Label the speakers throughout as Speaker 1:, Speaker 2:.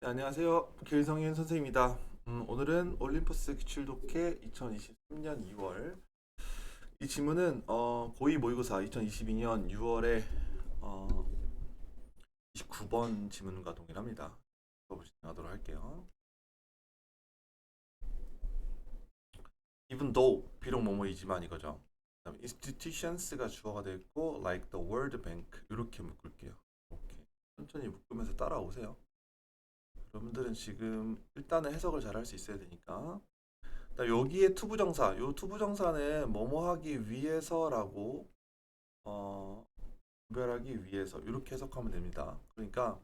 Speaker 1: 네, 안녕하세요. 길성윤 선생입니다. 오늘은 올림퍼스 기출독해 2023년 2월. 이 지문은 고2 모의고사 2022년 6월에 29번 지문과 동일합니다. 수업을 진행하도록 할게요. Even though 비록 뭐뭐이지만 이거죠. 그다음에 institutions가 주어가 되어 있고 like the World Bank 이렇게 묶을게요. 이렇게 천천히 묶으면서 따라오세요. 여러분들은 지금 일단은 해석을 잘 할 수 있어야 되니까. 여기에 투부정사, 요 투부정사는 뭐뭐 하기 위해서라고 구별하기 위해서 이렇게 해석하면 됩니다. 그러니까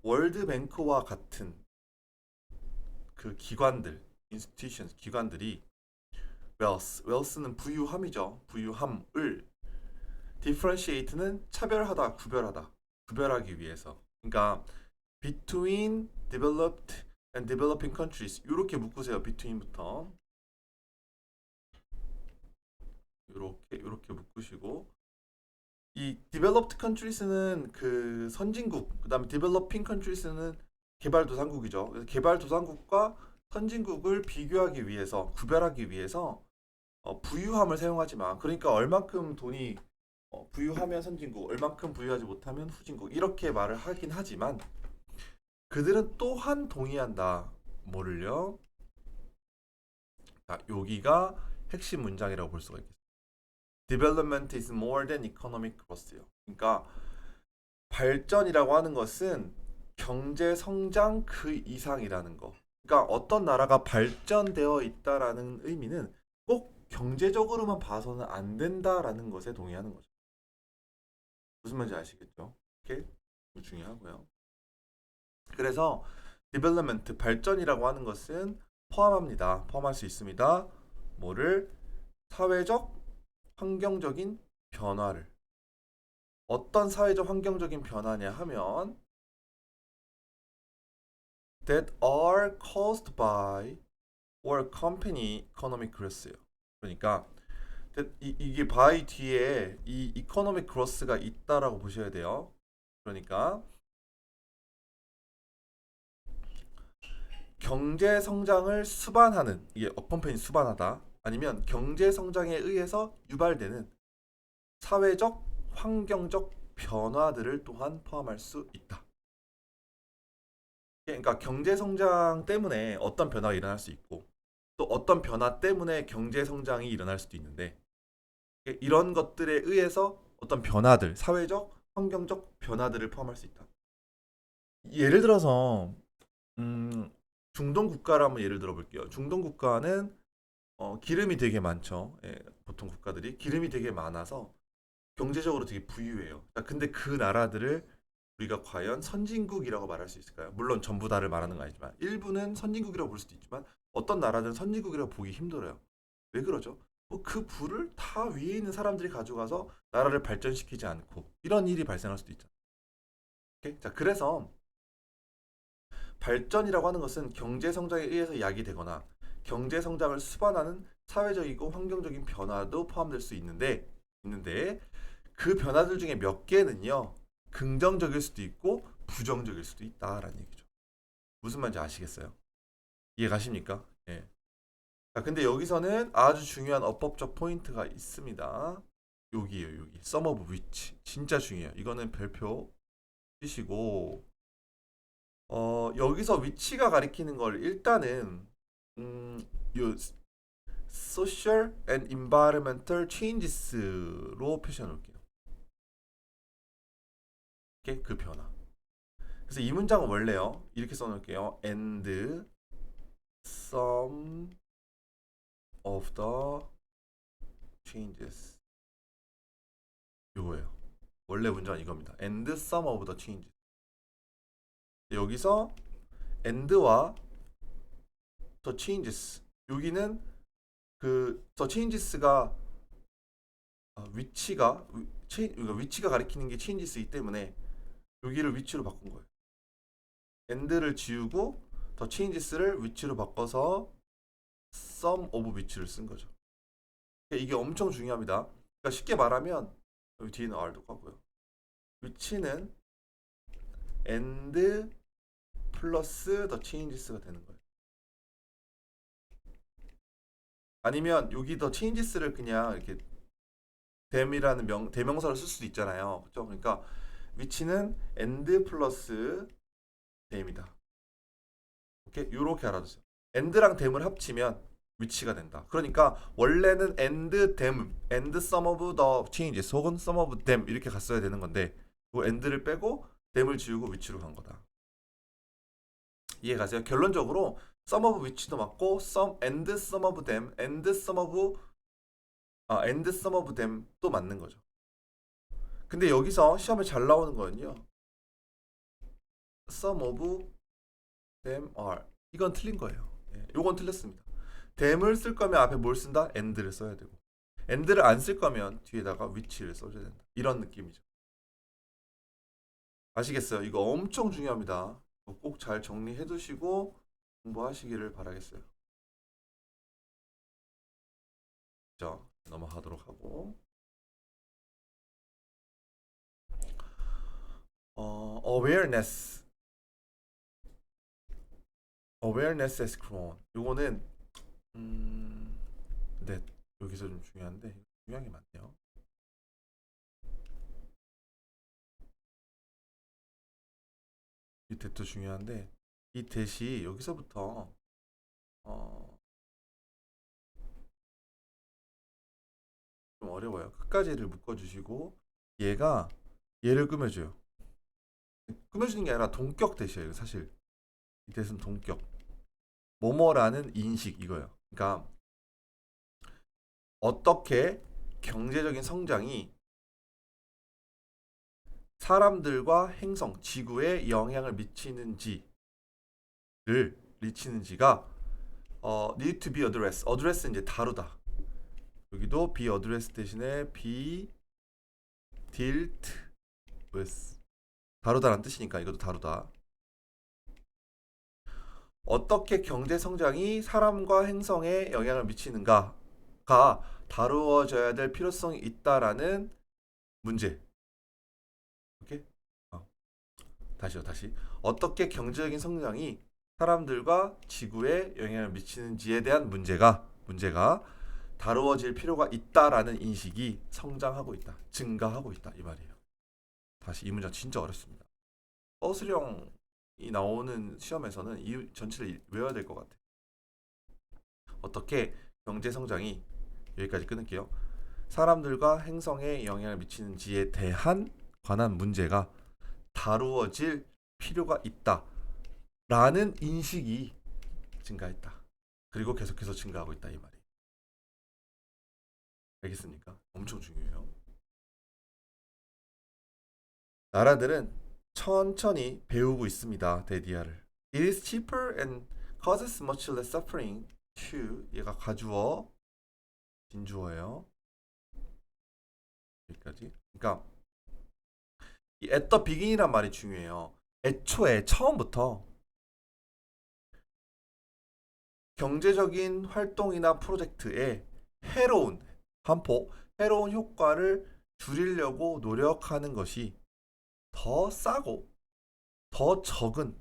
Speaker 1: 월드뱅크와 같은 그 기관들, institutions, 기관들이 wealth는 부유함이죠. 부유함을 differentiate는 차별하다, 구별하다, 구별하기 위해서. 그러니까 between developed and developing countries 이렇게 묶으세요. between부터. 이렇게 묶으시고 이 developed countries는 그 선진국, 그다음에 developing countries는 개발도상국이죠. 그래서 개발도상국과 선진국을 비교하기 위해서, 구별하기 위해서 부유함을 사용하지 마. 그러니까 얼만큼 돈이 부유하면 선진국, 얼만큼 부유하지 못하면 후진국 이렇게 말을 하긴 하지만 그들은 또한 동의한다. 뭐를요? 자, 여기가 핵심 문장이라고 볼 수가 있겠습니다. Development is more than economic growth요. 그러니까 발전이라고 하는 것은 경제 성장 그 이상이라는 거. 그러니까 어떤 나라가 발전되어 있다라는 의미는 꼭 경제적으로만 봐서는 안 된다라는 것에 동의하는 거죠. 무슨 말인지 아시겠죠? 이렇게 중요하고요. 그래서 development 발전이라고 하는 것은 포함합니다. 포함할 수 있습니다. 뭐를 사회적 환경적인 변화를 어떤 사회적 환경적인 변화냐 하면 that are caused by or accompany economic growth예요. 그러니까 이게 by 뒤에 이 economic growth가 있다라고 보셔야 돼요. 그러니까 경제 성장을 수반하는 이게 accompany 수반하다 아니면 경제 성장에 의해서 유발되는 사회적 환경적 변화들을 또한 포함할 수 있다. 그러니까 경제 성장 때문에 어떤 변화가 일어날 수 있고 또 어떤 변화 때문에 경제 성장이 일어날 수도 있는데 이런 것들에 의해서 어떤 변화들, 사회적, 환경적 변화들을 포함할 수 있다. 예를 들어서 중동 국가를 한번 예를 들어 볼게요. 중동 국가는 기름이 되게 많죠. 예, 보통 국가들이 기름이 되게 많아서 경제적으로 되게 부유해요. 근데 그 나라들을 우리가 과연 선진국이라고 말할 수 있을까요? 물론 전부 다를 말하는 건 아니지만 일부는 선진국이라고 볼 수도 있지만 어떤 나라들은 선진국이라고 보기 힘들어요. 왜 그러죠? 그 부를 다 위에 있는 사람들이 가져가서 나라를 발전시키지 않고 이런 일이 발생할 수도 있죠. 오케이? 자, 그래서 발전이라고 하는 것은 경제 성장에 의해서 야기되거나 경제 성장을 수반하는 사회적이고 환경적인 변화도 포함될 수 있는데 그 변화들 중에 몇 개는요 긍정적일 수도 있고 부정적일 수도 있다라는 얘기죠. 무슨 말인지 아시겠어요? 이해 가십니까? 예. 자, 근데 여기서는 아주 중요한 어법적 포인트가 있습니다. 여기에요, 여기. Sum of which. 진짜 중요해요. 이거는 별표 쓰시고, 여기서 위치가 가리키는 걸 일단은, 요 social and environmental changes로 표시해 놓을게요. 이게 그 변화. 그래서 이 문장은 원래요. 이렇게 써 놓을게요. And some of the changes. 이거예요. 원래 문장은 이겁니다. And some of the changes. 여기서 and와 the changes. 여기는 그 the changes가 위치가 가리키는 게 changes이기 때문에 여기를 위치로 바꾼 거예요. and를 지우고 the changes를 위치로 바꿔서 some of which를 쓴 거죠. 이게 엄청 중요합니다. 그러니까 쉽게 말하면 여기 뒤에는 r도 가고요. 위치는 and 플러스 the changes가 되는 거예요. 아니면 여기 the changes를 그냥 이렇게 them이라는 대명사를 쓸 수도 있잖아요. 그렇죠? 그러니까 위치는 and 플러스 them이다. 오케이? 요렇게 알아두세요. and랑 them을 합치면 위치가 된다. 그러니까 원래는 and them, and some of the changes 혹은 some of them 이렇게 갔어야 되는 건데 그 and를 빼고 them을 지우고 위치로 간 거다. 이해가세요? 결론적으로 some of which도 맞고 some and some of them and some of them도 맞는 거죠. 근데 여기서 시험에 잘 나오는 거는요. some of them are 이건 틀린 거예요. 예, 요건 틀렸습니다. them을 쓸 거면 앞에 뭘 쓴다? and를 써야 되고 and를 안 쓸 거면 뒤에다가 which를 써줘야 된다. 이런 느낌이죠. 아시겠어요? 이거 엄청 중요합니다. 꼭 잘 정리해 두시고 공부하시기를 바라겠어요. 자, 넘어가도록 하고 awareness as grown 요거는 네, 여기서 좀 중요한데 중요한 게 많네요. 이 대도 중요한데 이 대시 여기서부터 좀 어려워요. 끝까지를 묶어주시고 얘를 꾸며줘요. 꾸며주는 게 아니라 동격 대시예요. 사실 이 대는 동격 뭐뭐라는 인식 이거예요. 그러니까 어떻게 경제적인 성장이 사람들과 행성, 지구에 영향을 미치는지가 need to be addressed. address 이제 다루다. 여기도 be addressed 대신에 be dealt with. 다루다라는 뜻이니까 이것도 다루다. 어떻게 경제 성장이 사람과 행성에 영향을 미치는가가 다루어져야 될 필요성이 있다라는 문제. 오케이? 다시. 어떻게 경제적인 성장이 사람들과 지구에 영향을 미치는지에 대한 문제가 다루어질 필요가 있다라는 인식이 성장하고 있다. 증가하고 있다. 이 말이에요. 다시 이 문장 진짜 어렵습니다. 버스령이 나오는 시험에서는 이 전체를 외워야 될 것 같아요. 어떻게 경제 성장이 여기까지 끊을게요. 사람들과 행성에 영향을 미치는지에 대한 관한 문제가 다루어질 필요가 있다라는 인식이 증가했다. 그리고 계속해서 증가하고 있다 이 말이에요. 알겠습니까? 엄청 중요해요. 나라들은 천천히 배우고 있습니다. 데디아를. It is cheaper and causes much less suffering to 얘가 가주어 진주어예요. 여기까지. 그러니까 이 at the begin이란 말이 중요해요. 애초에 처음부터 경제적인 활동이나 프로젝트에 해로운 효과를 줄이려고 노력하는 것이 더 싸고 더 적은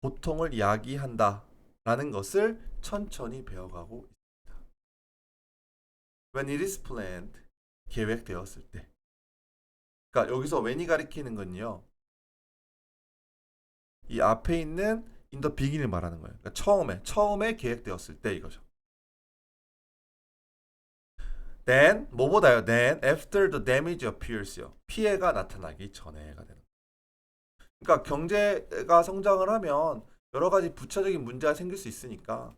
Speaker 1: 고통을 야기한다라는 것을 천천히 배워가고 있습니다. When it is planned, 계획되었을 때. 그러니까 여기서 when이 가리키는 건요. 이 앞에 있는 in the begin을 말하는 거예요. 그러니까 처음에 계획되었을 때 이거죠. Then 뭐보다요? Then after the damage appears요. 피해가 나타나기 전에가 되는. 그러니까 경제가 성장을 하면 여러 가지 부차적인 문제가 생길 수 있으니까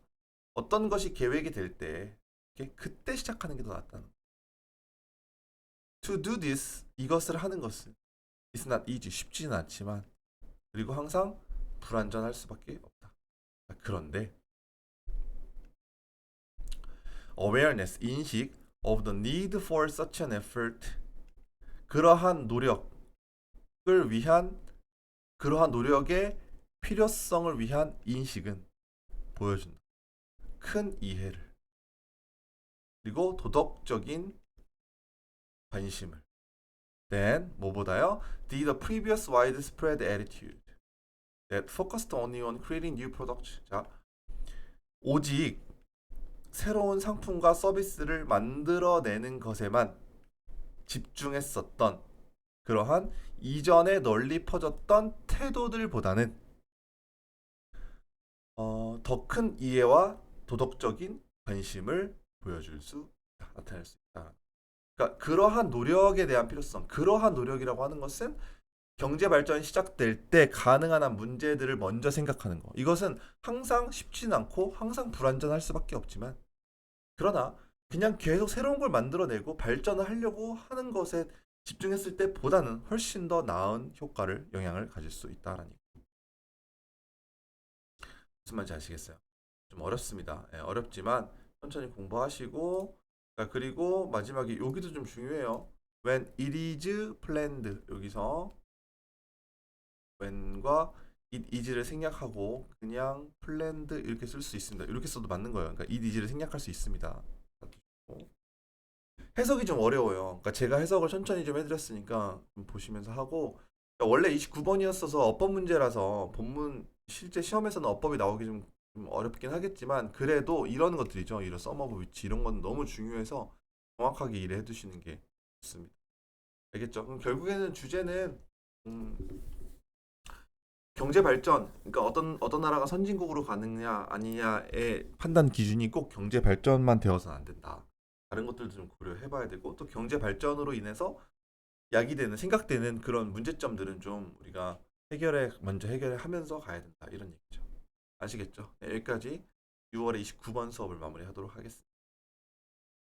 Speaker 1: 어떤 것이 계획이 될 때 그때 시작하는 게 더 낫다는 거예요. To do this 이것을 하는 것은 is not easy 쉽지는 않지만 그리고 항상 불완전할 수밖에 없다. 그런데 awareness 인식 of the need for such an effort 그러한 노력의 필요성을 위한 인식은 보여준다. 큰 이해를 그리고 도덕적인 관심을 then 뭐보다요? The previous widespread attitude that focused only on creating new products. 자, 오직 새로운 상품과 서비스를 만들어내는 것에만 집중했었던 그러한 이전에 널리 퍼졌던 태도들보다는 더 큰 이해와 도덕적인 관심을 보여줄 수 있다, 나타낼 수 있다. 그러니까 그러한 노력에 대한 필요성, 그러한 노력이라고 하는 것은 경제 발전이 시작될 때 가능한 한 문제들을 먼저 생각하는 거. 이것은 항상 쉽지는 않고 항상 불완전할 수밖에 없지만 그러나 그냥 계속 새로운 걸 만들어내고 발전을 하려고 하는 것에 집중했을 때보다는 훨씬 더 나은 효과를 영향을 가질 수 있다라는 얘기. 무슨 말인지 아시겠어요? 좀 어렵습니다. 예, 어렵지만 천천히 공부하시고 그리고 마지막에 여기도 좀 중요해요. When it is planned 여기서 when과 it is를 생략하고 그냥 planned 이렇게 쓸 수 있습니다. 이렇게 써도 맞는 거예요. 그러니까 it is를 생략할 수 있습니다. 해석이 좀 어려워요. 그러니까 제가 해석을 천천히 좀 해드렸으니까 좀 보시면서 하고 그러니까 원래 29번이었어서 어법 문제라서 본문 실제 시험에서는 어법이 나오기 좀 어렵긴 하겠지만 그래도 이런 것들이죠. 이런 썸 오브 위치 이런 건 너무 중요해서 정확하게 이해해 두시는 게 좋습니다. 알겠죠? 그럼 결국에는 주제는 경제 발전, 그러니까 어떤 나라가 선진국으로 가느냐 아니냐의 판단 기준이 꼭 경제 발전만 되어서는 안 된다. 다른 것들도 좀 고려해봐야 되고 또 경제 발전으로 인해서 야기되는 생각되는 그런 문제점들은 좀 우리가 먼저 해결해 하면서 가야 된다 이런 얘기죠. 아시겠죠? 네, 여기까지 6월에 29번 수업을 마무리하도록 하겠습니다.